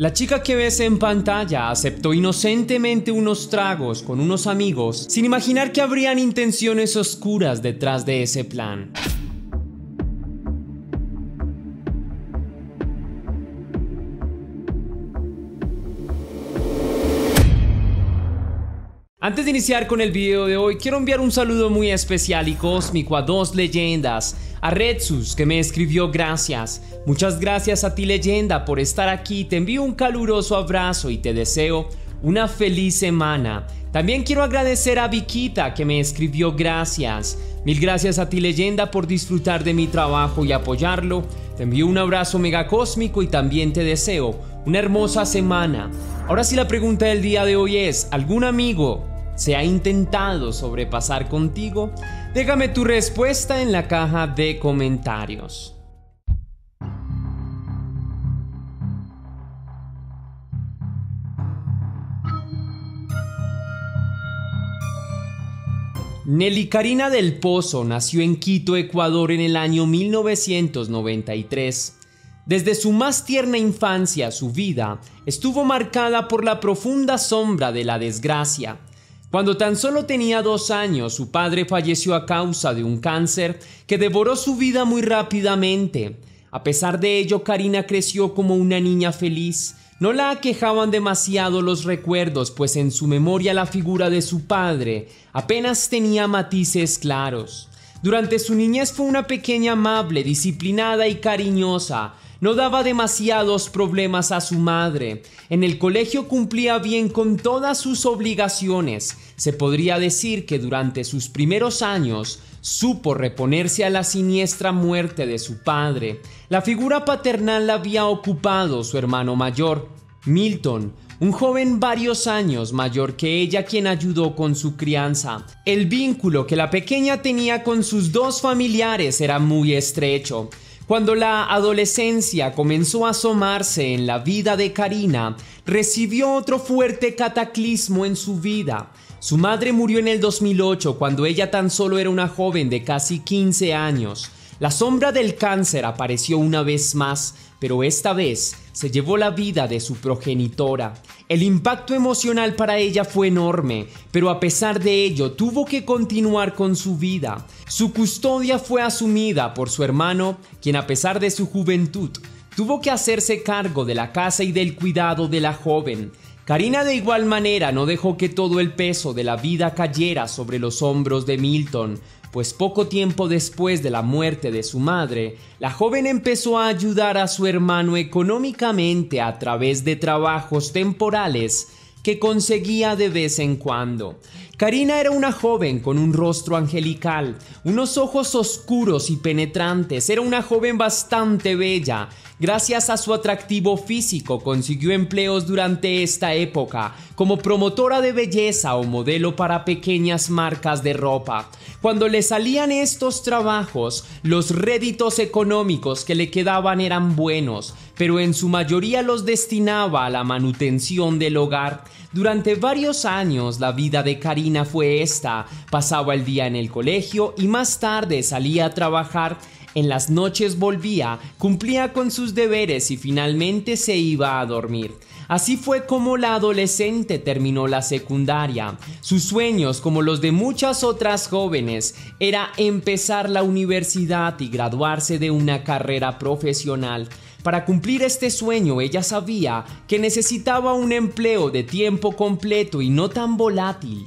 La chica que ves en pantalla aceptó inocentemente unos tragos con unos amigos sin imaginar que habrían intenciones oscuras detrás de ese plan. Antes de iniciar con el video de hoy, quiero enviar un saludo muy especial y cósmico a dos leyendas. A Redsus, que me escribió gracias. Muchas gracias a ti, leyenda, por estar aquí. Te envío un caluroso abrazo y te deseo una feliz semana. También quiero agradecer a Viquita, que me escribió gracias. Mil gracias a ti, leyenda, por disfrutar de mi trabajo y apoyarlo. Te envío un abrazo mega cósmico y también te deseo una hermosa semana. Ahora sí, la pregunta del día de hoy es: ¿algún amigo se ha intentado sobrepasar contigo? Déjame tu respuesta en la caja de comentarios. Nelly Karina del Pozo nació en Quito, Ecuador, en el año 1993. Desde su más tierna infancia, su vida estuvo marcada por la profunda sombra de la desgracia. Cuando tan solo tenía 2 años, su padre falleció a causa de un cáncer que devoró su vida muy rápidamente. A pesar de ello, Karina creció como una niña feliz. No la aquejaban demasiado los recuerdos, pues en su memoria la figura de su padre apenas tenía matices claros. Durante su niñez fue una pequeña amable, disciplinada y cariñosa. No daba demasiados problemas a su madre. En el colegio cumplía bien con todas sus obligaciones. Se podría decir que durante sus primeros años supo reponerse a la siniestra muerte de su padre. La figura paternal la había ocupado su hermano mayor, Milton, un joven varios años mayor que ella, quien ayudó con su crianza. El vínculo que la pequeña tenía con sus dos familiares era muy estrecho. Cuando la adolescencia comenzó a asomarse en la vida de Karina, recibió otro fuerte cataclismo en su vida. Su madre murió en el 2008, cuando ella tan solo era una joven de casi 15 años. La sombra del cáncer apareció una vez más, pero esta vez se llevó la vida de su progenitora. El impacto emocional para ella fue enorme, pero a pesar de ello tuvo que continuar con su vida. Su custodia fue asumida por su hermano, quien a pesar de su juventud tuvo que hacerse cargo de la casa y del cuidado de la joven. Karina de igual manera no dejó que todo el peso de la vida cayera sobre los hombros de Milton, pues poco tiempo después de la muerte de su madre, la joven empezó a ayudar a su hermano económicamente a través de trabajos temporales que conseguía de vez en cuando. Karina era una joven con un rostro angelical, unos ojos oscuros y penetrantes. Era una joven bastante bella. Gracias a su atractivo físico consiguió empleos durante esta época como promotora de belleza o modelo para pequeñas marcas de ropa. Cuando le salían estos trabajos, los réditos económicos que le quedaban eran buenos, pero en su mayoría los destinaba a la manutención del hogar. Durante varios años la vida de Karina fue esta: pasaba el día en el colegio y más tarde salía a trabajar. En las noches volvía, cumplía con sus deberes y finalmente se iba a dormir. Así fue como la adolescente terminó la secundaria. Sus sueños, como los de muchas otras jóvenes, era empezar la universidad y graduarse de una carrera profesional. Para cumplir este sueño, ella sabía que necesitaba un empleo de tiempo completo y no tan volátil.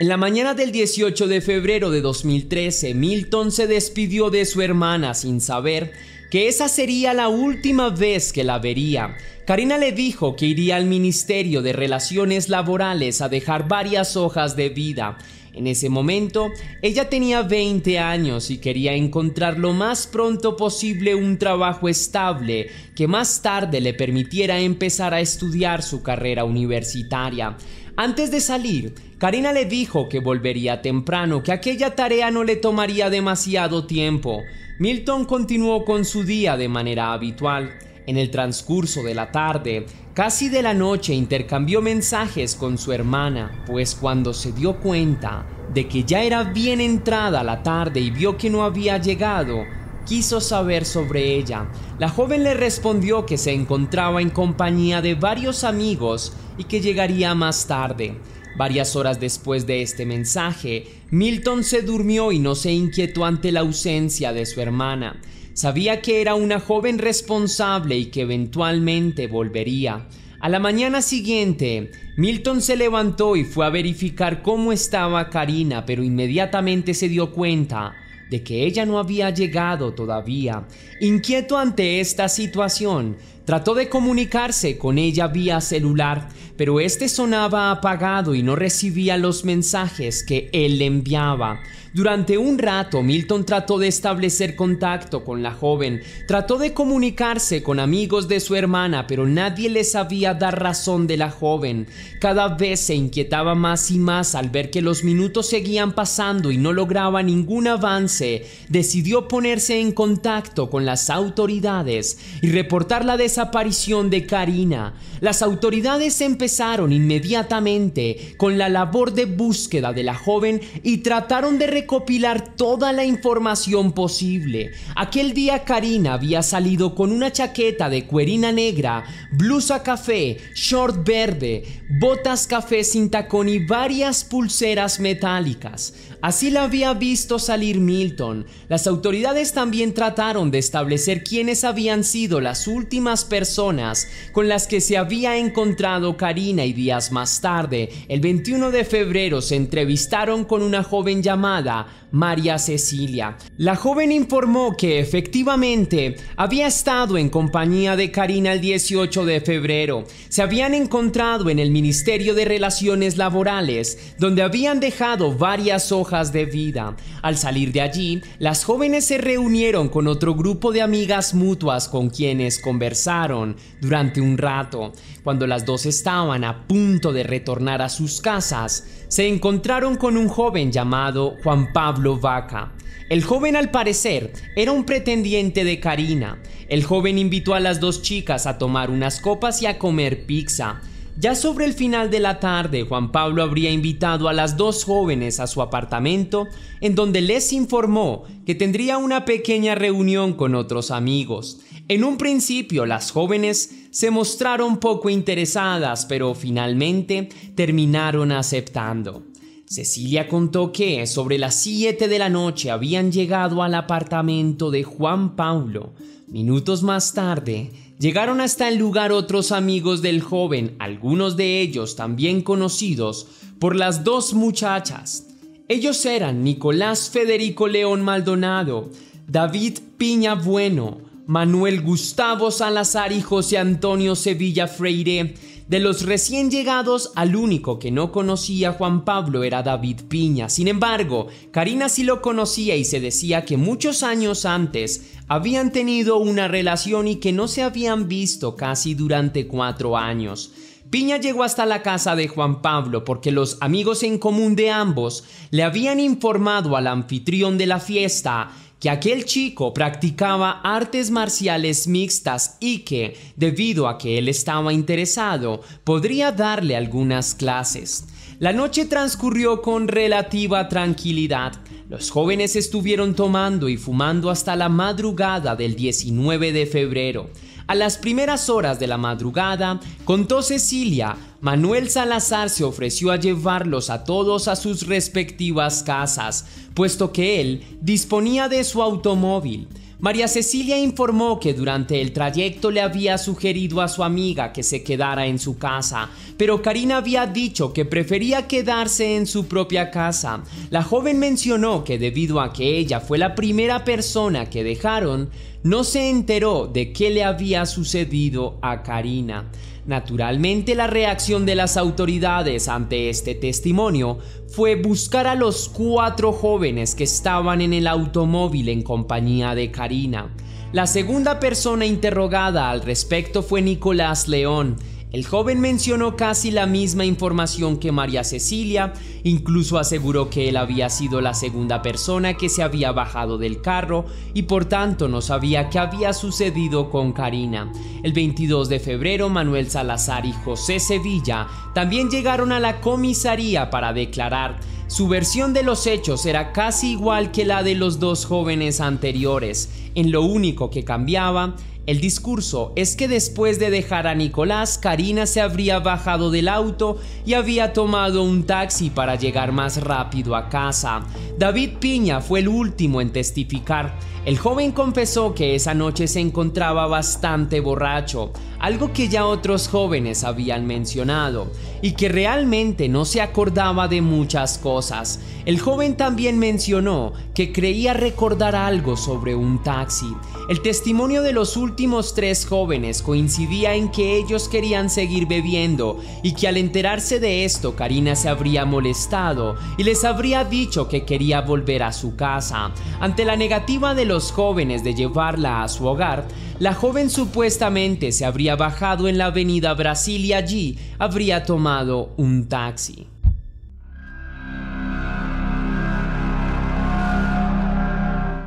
En la mañana del 18 de febrero de 2013, Milton se despidió de su hermana sin saber que esa sería la última vez que la vería. Karina le dijo que iría al Ministerio de Relaciones Laborales a dejar varias hojas de vida. En ese momento, ella tenía 20 años y quería encontrar lo más pronto posible un trabajo estable que más tarde le permitiera empezar a estudiar su carrera universitaria. Antes de salir, Karina le dijo que volvería temprano, que aquella tarea no le tomaría demasiado tiempo. Milton continuó con su día de manera habitual. En el transcurso de la tarde, casi de la noche, intercambió mensajes con su hermana, pues cuando se dio cuenta, de que ya era bien entrada la tarde y vio que no había llegado, quiso saber sobre ella. La joven le respondió que se encontraba en compañía de varios amigos y que llegaría más tarde. Varias horas después de este mensaje, Milton se durmió y no se inquietó ante la ausencia de su hermana. Sabía que era una joven responsable y que eventualmente volvería. A la mañana siguiente, Milton se levantó y fue a verificar cómo estaba Karina, pero inmediatamente se dio cuenta de que ella no había llegado todavía. Inquieto ante esta situación, trató de comunicarse con ella vía celular, pero este sonaba apagado y no recibía los mensajes que él le enviaba. Durante un rato, Milton trató de establecer contacto con la joven. Trató de comunicarse con amigos de su hermana, pero nadie le sabía dar razón de la joven. Cada vez se inquietaba más y más al ver que los minutos seguían pasando y no lograba ningún avance. Decidió ponerse en contacto con las autoridades y reportar la desaparición de Karina. Las autoridades empezaron inmediatamente con la labor de búsqueda de la joven y trataron de recopilar toda la información posible. Aquel día Karina había salido con una chaqueta de cuerina negra, blusa café, short verde, botas café sin tacón y varias pulseras metálicas. Así la había visto salir Milton. Las autoridades también trataron de establecer quiénes habían sido las últimas personas con las que se había encontrado Karina, y días más tarde, el 21 de febrero, se entrevistaron con una joven llamada María Cecilia. La joven informó que efectivamente había estado en compañía de Karina el 18 de febrero. Se habían encontrado en el Ministerio de Relaciones Laborales, donde habían dejado varias hojas de vida. Al salir de allí, las jóvenes se reunieron con otro grupo de amigas mutuas con quienes conversaron durante un rato. Cuando las dos estaban a punto de retornar a sus casas, se encontraron con un joven llamado Juan Pablo Vaca. El joven, al parecer, era un pretendiente de Karina. El joven invitó a las dos chicas a tomar unas copas y a comer pizza. Ya sobre el final de la tarde, Juan Pablo habría invitado a las dos jóvenes a su apartamento, en donde les informó que tendría una pequeña reunión con otros amigos. En un principio, las jóvenes se mostraron poco interesadas, pero finalmente terminaron aceptando. Cecilia contó que sobre las 7 de la noche habían llegado al apartamento de Juan Pablo. Minutos más tarde, llegaron hasta el lugar otros amigos del joven, algunos de ellos también conocidos por las dos muchachas. Ellos eran Nicolás Federico León Maldonado, David Piña Bueno, Manuel Gustavo Salazar y José Antonio Sevilla Freire. De los recién llegados, al único que no conocía a Juan Pablo era David Piña. Sin embargo, Karina sí lo conocía y se decía que muchos años antes habían tenido una relación y que no se habían visto casi durante 4 años. Piña llegó hasta la casa de Juan Pablo porque los amigos en común de ambos le habían informado al anfitrión de la fiesta que aquel chico practicaba artes marciales mixtas y que, debido a que él estaba interesado, podría darle algunas clases. La noche transcurrió con relativa tranquilidad. Los jóvenes estuvieron tomando y fumando hasta la madrugada del 19 de febrero. A las primeras horas de la madrugada, contó Cecilia, Manuel Salazar se ofreció a llevarlos a todos a sus respectivas casas, puesto que él disponía de su automóvil. María Cecilia informó que durante el trayecto le había sugerido a su amiga que se quedara en su casa, pero Karina había dicho que prefería quedarse en su propia casa. La joven mencionó que debido a que ella fue la primera persona que dejaron, no se enteró de qué le había sucedido a Karina. Naturalmente, la reacción de las autoridades ante este testimonio fue buscar a los 4 jóvenes que estaban en el automóvil en compañía de Karina. La segunda persona interrogada al respecto fue Nicolás León. El joven mencionó casi la misma información que María Cecilia, incluso aseguró que él había sido la segunda persona que se había bajado del carro y por tanto no sabía qué había sucedido con Karina. El 22 de febrero, Manuel Salazar y José Sevilla también llegaron a la comisaría para declarar. Su versión de los hechos era casi igual que la de los dos jóvenes anteriores. En lo único que cambiaba el discurso es que después de dejar a Nicolás, Karina se habría bajado del auto y había tomado un taxi para llegar más rápido a casa. David Piña fue el último en testificar. El joven confesó que esa noche se encontraba bastante borracho, algo que ya otros jóvenes habían mencionado, y que realmente no se acordaba de muchas cosas. El joven también mencionó que creía recordar algo sobre un taxi. El testimonio de los últimos tres jóvenes coincidía en que ellos querían seguir bebiendo y que al enterarse de esto Karina se habría molestado y les habría dicho que quería volver a su casa. Ante la negativa de los jóvenes de llevarla a su hogar, la joven supuestamente se habría bajado en la avenida Brasil y allí habría tomado un taxi.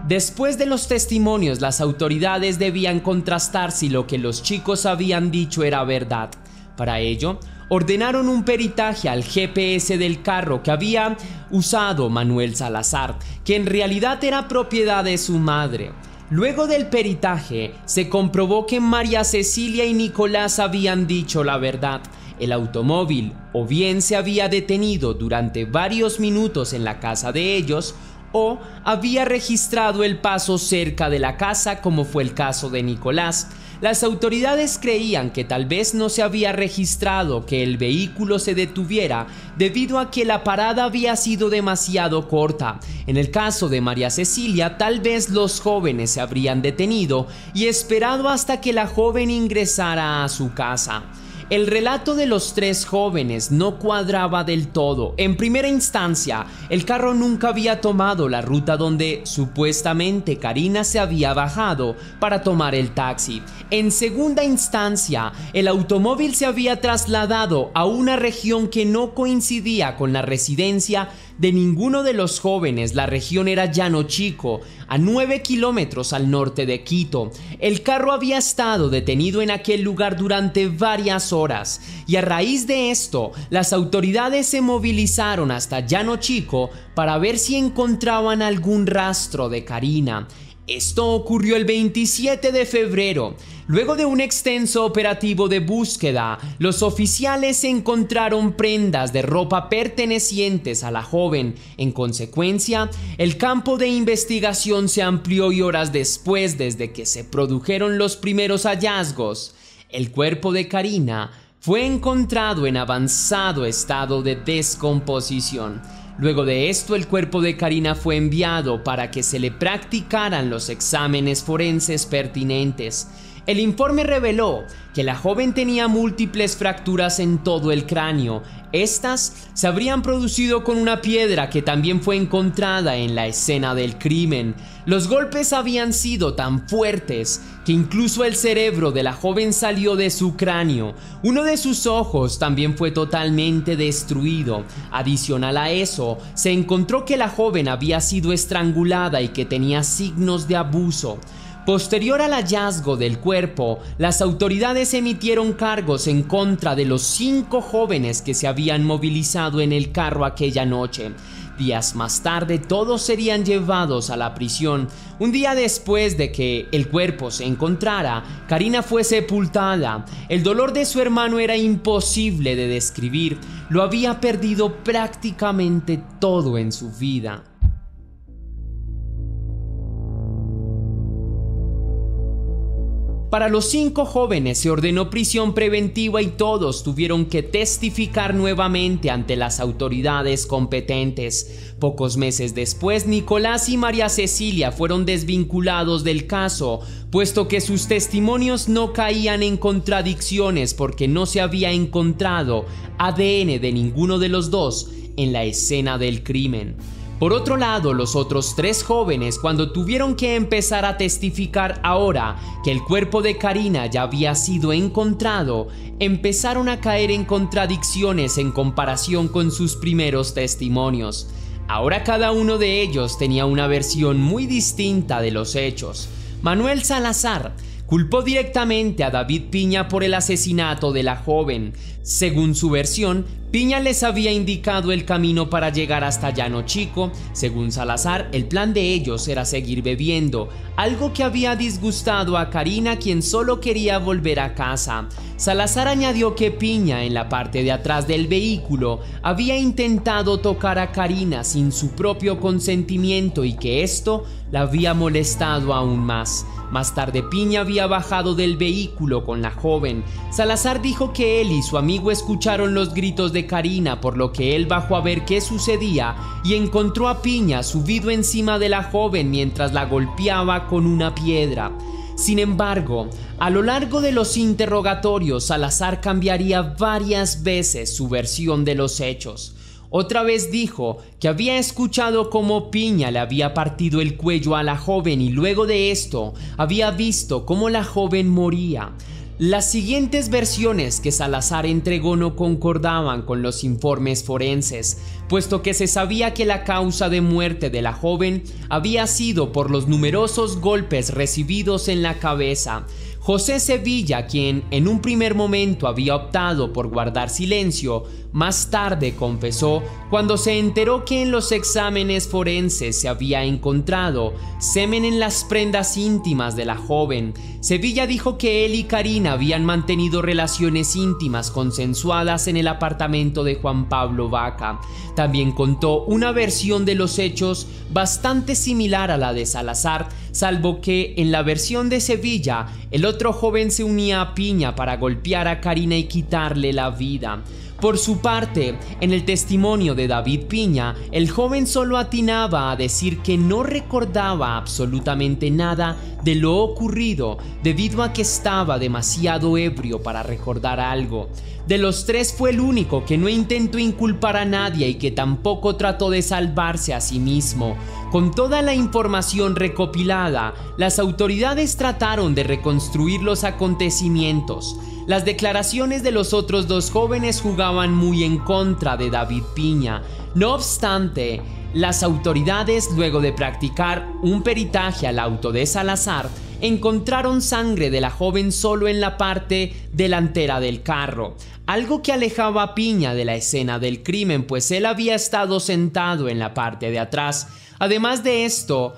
Después de los testimonios, las autoridades debían contrastar si lo que los chicos habían dicho era verdad. Para ello, ordenaron un peritaje al GPS del carro que había usado Manuel Salazar, que en realidad era propiedad de su madre. Luego del peritaje, se comprobó que María Cecilia y Nicolás habían dicho la verdad. El automóvil o bien se había detenido durante varios minutos en la casa de ellos, o había registrado el paso cerca de la casa, como fue el caso de Nicolás. Las autoridades creían que tal vez no se había registrado que el vehículo se detuviera debido a que la parada había sido demasiado corta. En el caso de María Cecilia, tal vez los jóvenes se habrían detenido y esperado hasta que la joven ingresara a su casa. El relato de los tres jóvenes no cuadraba del todo. En primera instancia, el carro nunca había tomado la ruta donde supuestamente Karina se había bajado para tomar el taxi. En segunda instancia, el automóvil se había trasladado a una región que no coincidía con la residencia de ninguno de los jóvenes. La región era Llano Chico, a 9 kilómetros al norte de Quito. El carro había estado detenido en aquel lugar durante varias horas y a raíz de esto, las autoridades se movilizaron hasta Llano Chico para ver si encontraban algún rastro de Karina. Esto ocurrió el 27 de febrero. Luego de un extenso operativo de búsqueda, los oficiales encontraron prendas de ropa pertenecientes a la joven. En consecuencia, el campo de investigación se amplió y horas después, desde que se produjeron los primeros hallazgos, el cuerpo de Karina fue encontrado en avanzado estado de descomposición. Luego de esto, el cuerpo de Karina fue enviado para que se le practicaran los exámenes forenses pertinentes. El informe reveló que la joven tenía múltiples fracturas en todo el cráneo. Estas se habrían producido con una piedra que también fue encontrada en la escena del crimen. Los golpes habían sido tan fuertes que incluso el cerebro de la joven salió de su cráneo. Uno de sus ojos también fue totalmente destruido. Adicional a eso, se encontró que la joven había sido estrangulada y que tenía signos de abuso. Posterior al hallazgo del cuerpo, las autoridades emitieron cargos en contra de los 5 jóvenes que se habían movilizado en el carro aquella noche. Días más tarde, todos serían llevados a la prisión. Un día después de que el cuerpo se encontrara, Karina fue sepultada. El dolor de su hermano era imposible de describir. Lo había perdido prácticamente todo en su vida. Para los 5 jóvenes se ordenó prisión preventiva y todos tuvieron que testificar nuevamente ante las autoridades competentes. Pocos meses después, Nicolás y María Cecilia fueron desvinculados del caso, puesto que sus testimonios no caían en contradicciones porque no se había encontrado ADN de ninguno de los dos en la escena del crimen. Por otro lado, los otros 3 jóvenes, cuando tuvieron que empezar a testificar ahora que el cuerpo de Karina ya había sido encontrado, empezaron a caer en contradicciones en comparación con sus primeros testimonios. Ahora cada uno de ellos tenía una versión muy distinta de los hechos. Manuel Salazar culpó directamente a David Piña por el asesinato de la joven. Según su versión, Piña les había indicado el camino para llegar hasta Llano Chico. Según Salazar, el plan de ellos era seguir bebiendo, algo que había disgustado a Karina, quien solo quería volver a casa. Salazar añadió que Piña, en la parte de atrás del vehículo, había intentado tocar a Karina sin su propio consentimiento y que esto la había molestado aún más. Más tarde, Piña había bajado del vehículo con la joven. Salazar dijo que él y su amigo escucharon los gritos de Karina, por lo que él bajó a ver qué sucedía y encontró a Piña subido encima de la joven mientras la golpeaba con una piedra. Sin embargo, a lo largo de los interrogatorios, Salazar cambiaría varias veces su versión de los hechos. Otra vez dijo que había escuchado cómo Piña le había partido el cuello a la joven y luego de esto había visto cómo la joven moría. Las siguientes versiones que Salazar entregó no concordaban con los informes forenses, puesto que se sabía que la causa de muerte de la joven había sido por los numerosos golpes recibidos en la cabeza. José Sevilla, quien en un primer momento había optado por guardar silencio, más tarde confesó cuando se enteró que en los exámenes forenses se había encontrado semen en las prendas íntimas de la joven. Sevilla dijo que él y Karina habían mantenido relaciones íntimas consensuadas en el apartamento de Juan Pablo Vaca. También contó una versión de los hechos bastante similar a la de Salazar, salvo que en la versión de Sevilla, el otro joven se unía a Piña para golpear a Karina y quitarle la vida. Por su parte, en el testimonio de David Piña, el joven solo atinaba a decir que no recordaba absolutamente nada de lo ocurrido debido a que estaba demasiado ebrio para recordar algo. De los tres fue el único que no intentó inculpar a nadie y que tampoco trató de salvarse a sí mismo. Con toda la información recopilada, las autoridades trataron de reconstruir los acontecimientos. Las declaraciones de los otros dos jóvenes jugaban muy en contra de David Piña. No obstante, las autoridades, luego de practicar un peritaje al auto de Salazar, encontraron sangre de la joven solo en la parte delantera del carro, algo que alejaba a Piña de la escena del crimen, pues él había estado sentado en la parte de atrás. Además de esto,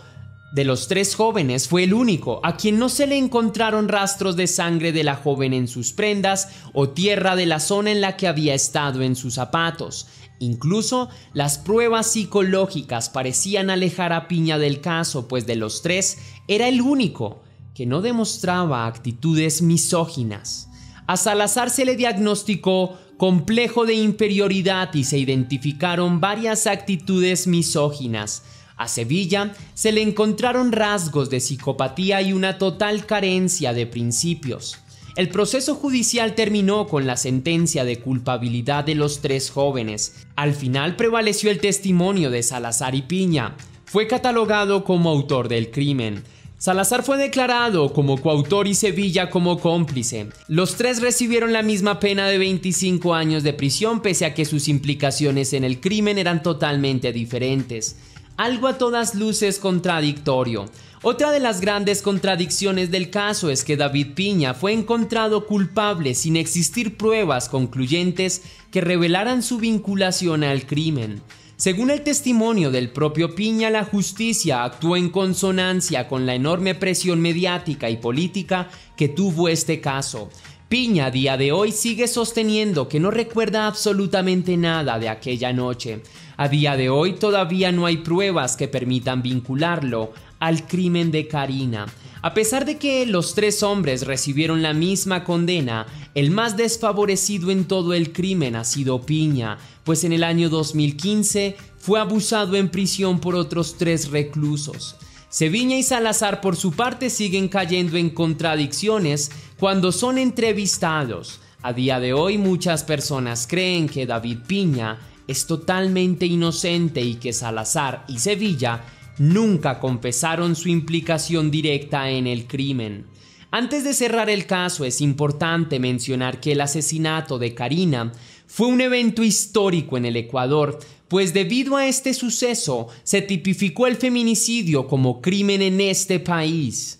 de los tres jóvenes fue el único a quien no se le encontraron rastros de sangre de la joven en sus prendas o tierra de la zona en la que había estado en sus zapatos. Incluso las pruebas psicológicas parecían alejar a Piña del caso, pues de los tres era el único que no demostraba actitudes misóginas. A Salazar se le diagnosticó complejo de inferioridad y se identificaron varias actitudes misóginas. A Sevilla se le encontraron rasgos de psicopatía y una total carencia de principios. El proceso judicial terminó con la sentencia de culpabilidad de los tres jóvenes. Al final prevaleció el testimonio de Salazar y Piña. Fue catalogado como autor del crimen. Salazar fue declarado como coautor y Sevilla como cómplice. Los tres recibieron la misma pena de 25 años de prisión, pese a que sus implicaciones en el crimen eran totalmente diferentes. Algo a todas luces contradictorio. Otra de las grandes contradicciones del caso es que David Piña fue encontrado culpable sin existir pruebas concluyentes que revelaran su vinculación al crimen. Según el testimonio del propio Piña, la justicia actuó en consonancia con la enorme presión mediática y política que tuvo este caso. Piña a día de hoy sigue sosteniendo que no recuerda absolutamente nada de aquella noche. A día de hoy todavía no hay pruebas que permitan vincularlo al crimen de Karina. A pesar de que los tres hombres recibieron la misma condena, el más desfavorecido en todo el crimen ha sido Piña, pues en el año 2015 fue abusado en prisión por otros tres reclusos. Sevilla y Salazar por su parte siguen cayendo en contradicciones cuando son entrevistados. A día de hoy muchas personas creen que David Piña es totalmente inocente y que Salazar y Sevilla nunca confesaron su implicación directa en el crimen. Antes de cerrar el caso, es importante mencionar que el asesinato de Karina fue un evento histórico en el Ecuador, pues debido a este suceso se tipificó el feminicidio como crimen en este país.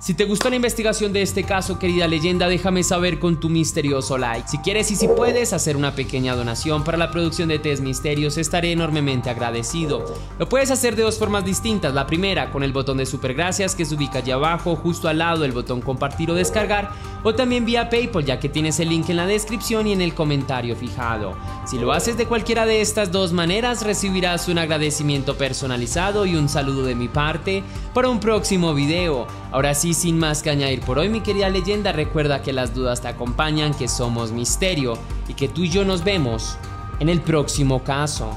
Si te gustó la investigación de este caso, querida leyenda, déjame saber con tu misterioso like. Si quieres y si puedes hacer una pequeña donación para la producción de Test Misterios, estaré enormemente agradecido. Lo puedes hacer de dos formas distintas. La primera, con el botón de super gracias que se ubica allá abajo, justo al lado del botón compartir o descargar, o también vía PayPal, ya que tienes el link en la descripción y en el comentario fijado. Si lo haces de cualquiera de estas dos maneras, recibirás un agradecimiento personalizado y un saludo de mi parte para un próximo video. Ahora sí, sin más que añadir por hoy, mi querida leyenda, recuerda que las dudas te acompañan, que somos misterio y que tú y yo nos vemos en el próximo caso.